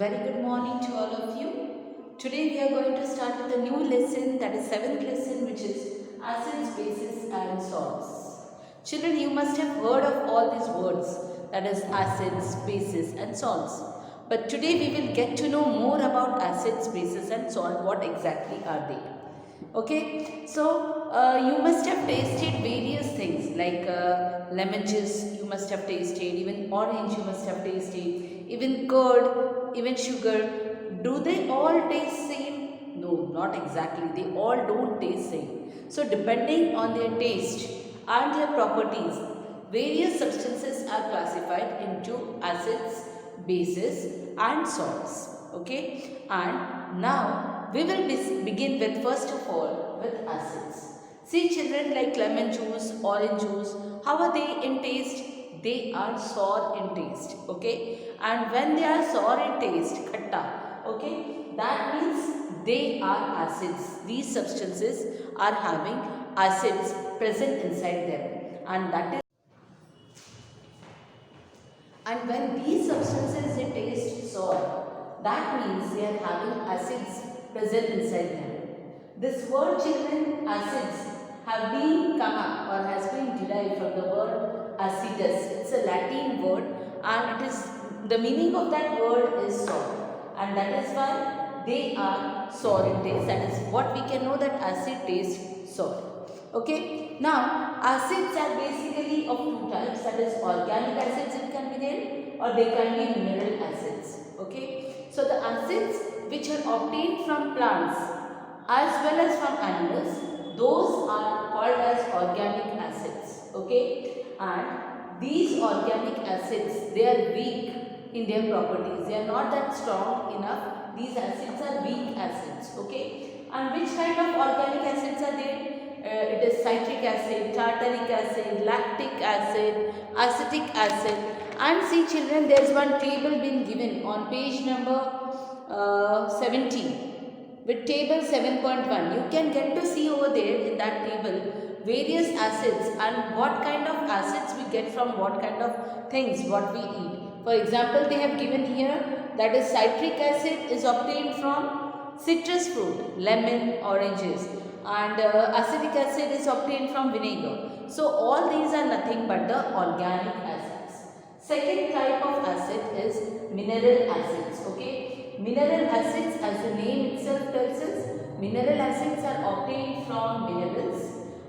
Very good morning to all of you. Today we are going to start with a new lesson, that is seventh lesson, which is acids, bases and salts. Children, you must have heard of all these words, that is acids, bases and salts. But today we will get to know more about acids, bases and salt. What exactly are they? Okay, so you must have tasted various things like lemon juice you must have tasted, even orange you must have tasted, even curd, even sugar. Do they all taste same? No, not exactly. They all don't taste same. So depending on their taste and their properties, various substances are classified into acids, bases and salts. Okay, and now we will begin with first of all with acids. See children, like lemon juice, orange juice, how are they in taste? They are sour in taste. Okay, and when they are sour in taste, khatta, okay, that means they are acids. These substances are having acids present inside them, and when these substances they taste sour, that means they are having acids present inside them. This word children, acids, have been come up or has been derived from the word acidus. It's a Latin word and it is the meaning of that word is sour, and that is why they are sour in taste. That is what we can know, that acid tastes sour. Okay. Now, acids are basically of two types, that is organic acids it can be there or they can be mineral acids. Okay. So, the acids which are obtained from plants as well as from animals, those are called as organic acids. Okay. And these organic acids, they are weak in their properties. They are not that strong enough. These acids are weak acids. Okay. And which kind of organic acids are there? It is citric acid, tartaric acid, lactic acid, acetic acid. And see children, there is one table been given on page number 17 with table 7.1. You can get to see over there in that table various acids and what kind of acids we get from what kind of things what we eat. For example, they have given here that is citric acid is obtained from citrus fruit, lemon, oranges, and acetic acid is obtained from vinegar. So all these are nothing but the organic acids. Second type of acid is mineral acids. Okay, mineral acids, as the name itself tells us, mineral acids are obtained from minerals,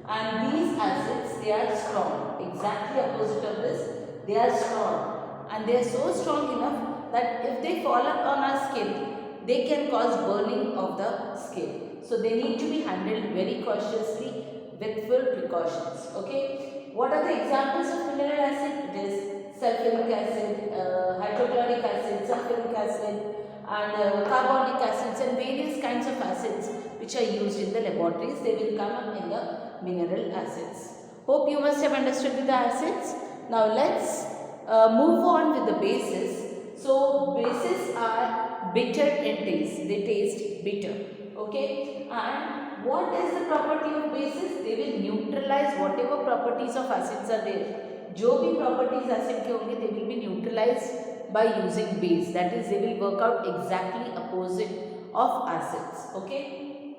and these acids, they are strong. Exactly opposite of this, they are strong, and they are so strong enough that if they fall upon our skin, they can cause burning of the skin. So they need to be handled very cautiously with full precautions. Okay. What are the examples of mineral acid? It is sulfuric acid, hydrochloric acid, sulfuric acid, and carbonic acids, and various kinds of acids which are used in the laboratories. They will come up in the mineral acids. Hope you must have understood with the acids. Now let's move on with the bases. So bases are bitter in taste. They taste bitter. Okay. And what is the property of bases? They will neutralize whatever properties of acids are there. जो भी properties acid के होंगे, they will be neutralized by using base. That is, they will work out exactly opposite of acids. Okay.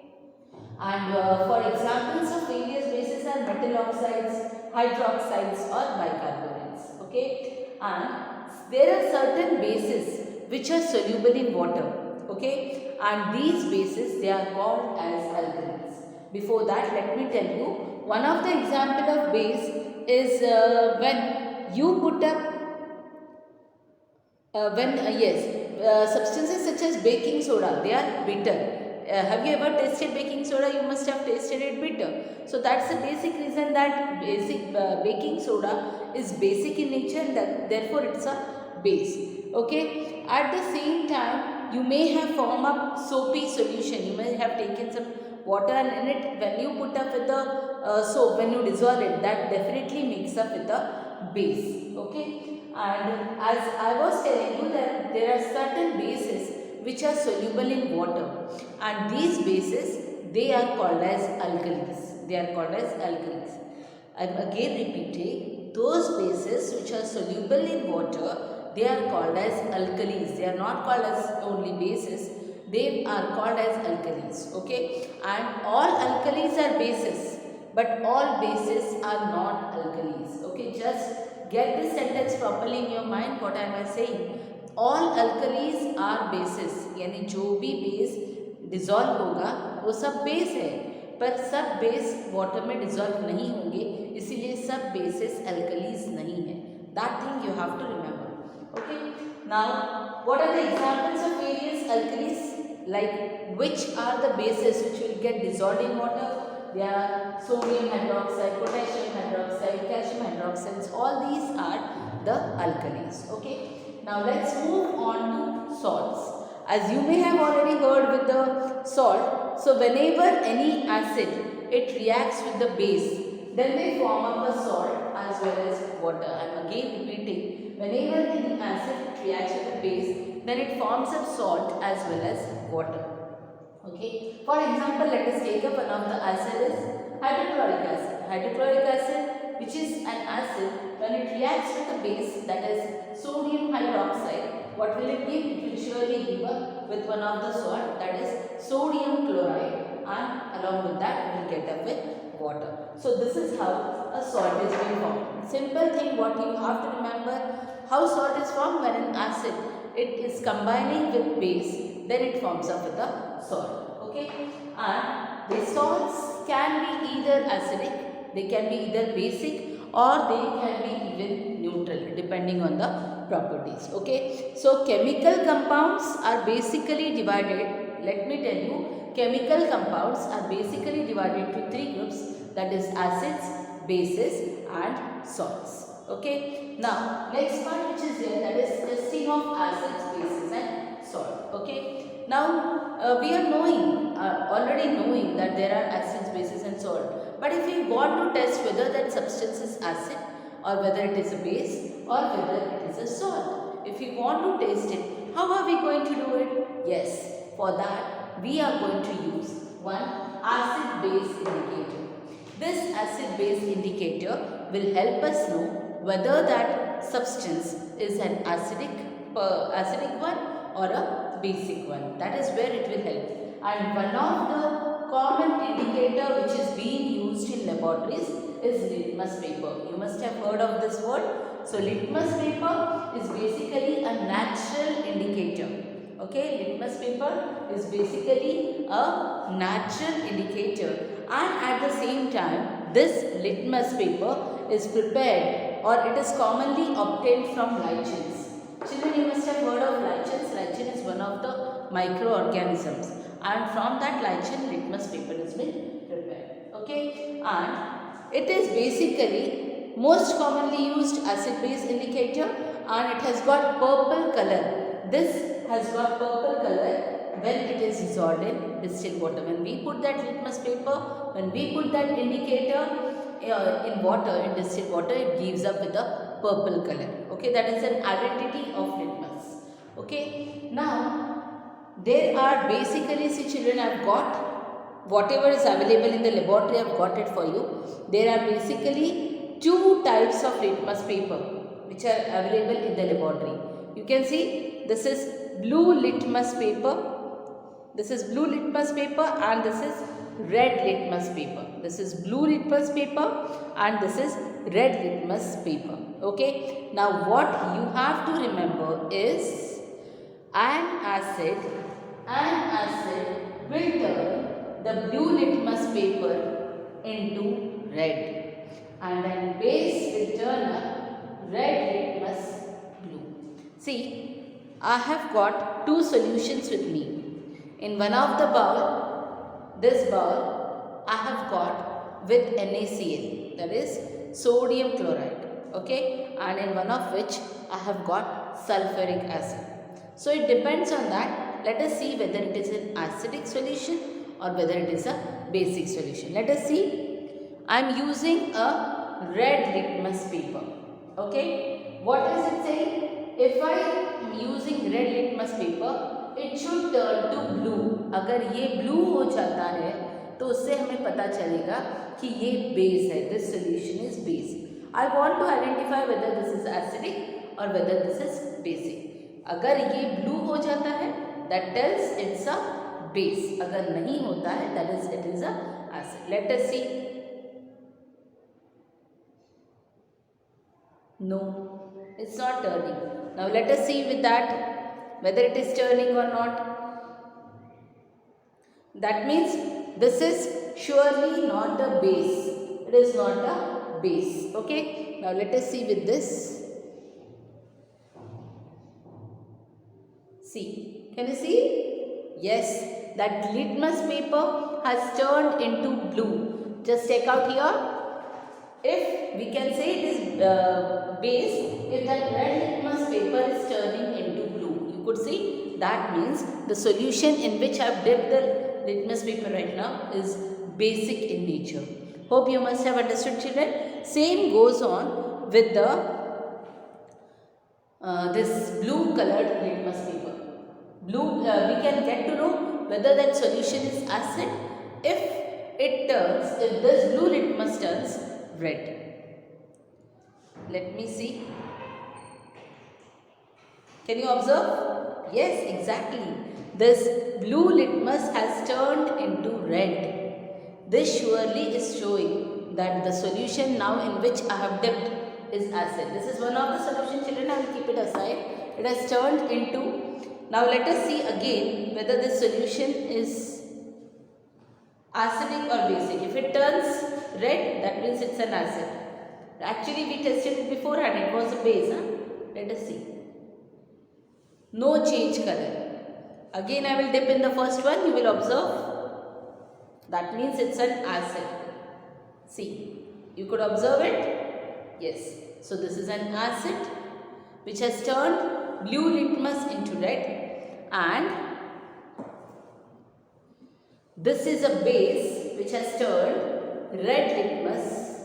And for examples of various bases are metal oxides, hydroxides or bicarbonates. Okay. And there are certain bases which are soluble in water. Okay. And these bases, they are called as alkalis. Before that, let me tell you, one of the example of base is when you put up substances such as baking soda, they are bitter. Have you ever tasted baking soda? You must have tasted it bitter. So that's the basic reason that baking soda is basic in nature, and that therefore it's a base. Okay. At the same time, you may have formed up soapy solution. You may have taken some water, and in it, when you put up with the soap, when you dissolve it, that definitely makes up with a base. Okay. And as I was telling you, that there are certain bases which are soluble in water, and these bases, they are called as alkalis. They are called as alkalis. I am again repeating, those bases which are soluble in water, they are called as alkalis. They are not called as only bases. They are called as alkalis. Okay, and all alkalis are bases, but all bases are not alkalis. Okay, just get this sentence properly in your mind. What am I saying? All alkalis are bases. यानी जो भी base dissolve होगा वो सब base है, पर सब base water में डिजॉल्व नहीं होंगे, इसीलिए सब बेसिस एल्कलीज नहीं है. That thing you have to remember. Okay, now what are the examples of various alkalis? Like which are the bases which will get dissolved in water? They are sodium hydroxide, potassium hydroxide, calcium hydroxides. All these are the alkalis. Okay. Now let's move on to salts. As you may have already heard with the salt, so whenever any acid it reacts with the base, then they form up a salt as well as water. I am again repeating, whenever any acid reacts with the base, then it forms up salt as well as water. Okay. For example, let us take up one of the acid is hydrochloric acid. Hydrochloric acid, which is an acid, when it reacts with the base, that is sodium hydroxide, what will it give? It will surely give up with one of the salt, that is sodium chloride, and along with that we will get up with water. So this is how a salt is being formed. Simple thing what you have to remember, how salt is formed. When an acid it is combining with base, then it forms up with a salt. Okay, and the salts can be either acidic, they can be either basic, or they can be even neutral depending on the properties. Okay, so chemical compounds are basically divided, let me tell you, chemical compounds are basically divided to three groups, that is acids, bases and salts. Okay, now next part which is there, that is testing of acids, bases and salt. Okay, now we are already knowing that there are acids, bases and salt, but if we want to test whether that substance is acid or whether it is a base or whether it is a salt, if we want to taste it, how are we going to do it? Yes, for that we are going to use one acid base indicator. This acid base indicator will help us know whether that substance is an acidic one or a basic one. That is where it will help. And one of the common indicator which is being used in laboratories is litmus paper. You must have heard of this word. So litmus paper is basically a natural indicator. Okay, litmus paper is basically a natural indicator, and at the same time this litmus paper is prepared, or it is commonly obtained from lichens. Children, you must have heard of lichens. Lichen is one of the microorganisms, and from that lichen litmus paper is been prepared. Okay, and it is basically most commonly used acid base indicator, and it has got purple color. This has got purple color when it is dissolved in distilled water. When we put that litmus paper, when we put that indicator in water, in distilled water, it gives up with a purple color. Okay, that is an identity of litmus. Okay, now there are basically, see children, I have got whatever is available in the laboratory, I have got it for you. There are basically two types of litmus paper which are available in the laboratory. You can see this is blue litmus paper, this is blue litmus paper, and this is red litmus paper. This is blue litmus paper and this is red litmus paper. Okay, now what you have to remember is an acid will turn the blue litmus paper into red, and then base will turn a red litmus blue. See, I have got two solutions with me. In one of the bowl, this bowl, I have got with NaCl, that is sodium chloride. Okay, and in one of which I have got sulfuric acid. So it depends on that. Let us see whether it is an acidic solution or whether it is a basic solution. Let us see. I am using a red litmus paper. Okay, what is it saying? If I am using red litmus paper, it should turn to blue. अगर ये blue हो जाता है तो उससे हमें पता चलेगा कि ये base है. This solution is base. I want to identify whether this is acidic or whether this is basic. अगर ये blue हो जाता है, that tells it's a base. अगर नहीं होता है, that is it is a acid. Let us see. No, it's not turning. Now let us see with that whether it is turning or not. That means this is surely not a base. It is not a base. Okay. Now let us see with this. See. Can you see? Yes. That litmus paper has turned into blue. Just check out here. If we can say it is base, if that red litmus paper is turning into blue, you could see that means the solution in which I have dipped the litmus paper right now is basic in nature. Hope you must have understood, children. Same goes on with the this blue colored litmus paper. Blue, we can get to know whether that solution is acid if this blue litmus turns red. Let me see. Can you observe? Yes, exactly. This blue litmus has turned into red. This surely is showing that the solution now in which I have dipped is acid. This is one of the solution, children. I will keep it aside. It has turned into. Now let us see again whether this solution is acidic or basic. If it turns red, that means it's an acid. Actually, we tested it beforehand. It was a base. Let us see. No change color. Again, I will dip in the first one. You will observe. That means it's an acid. See, you could observe it. Yes. So this is an acid which has turned blue litmus into red, and this is a base which has turned red litmus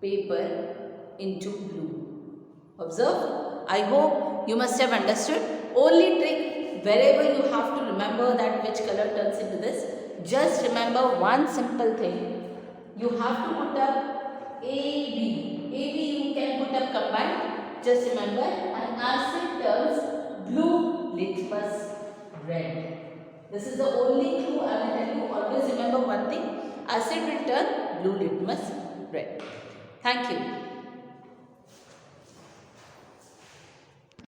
paper into blue. Observe. I hope you must have understood. Only trick, wherever you have to remember that which color turns into this, just remember one simple thing. You have to put up AB. AB you can put up combined. Just remember, an acid turns blue litmus red. This is the only clue I will tell you. Always remember one thing. Acid will turn blue litmus red. Thank you.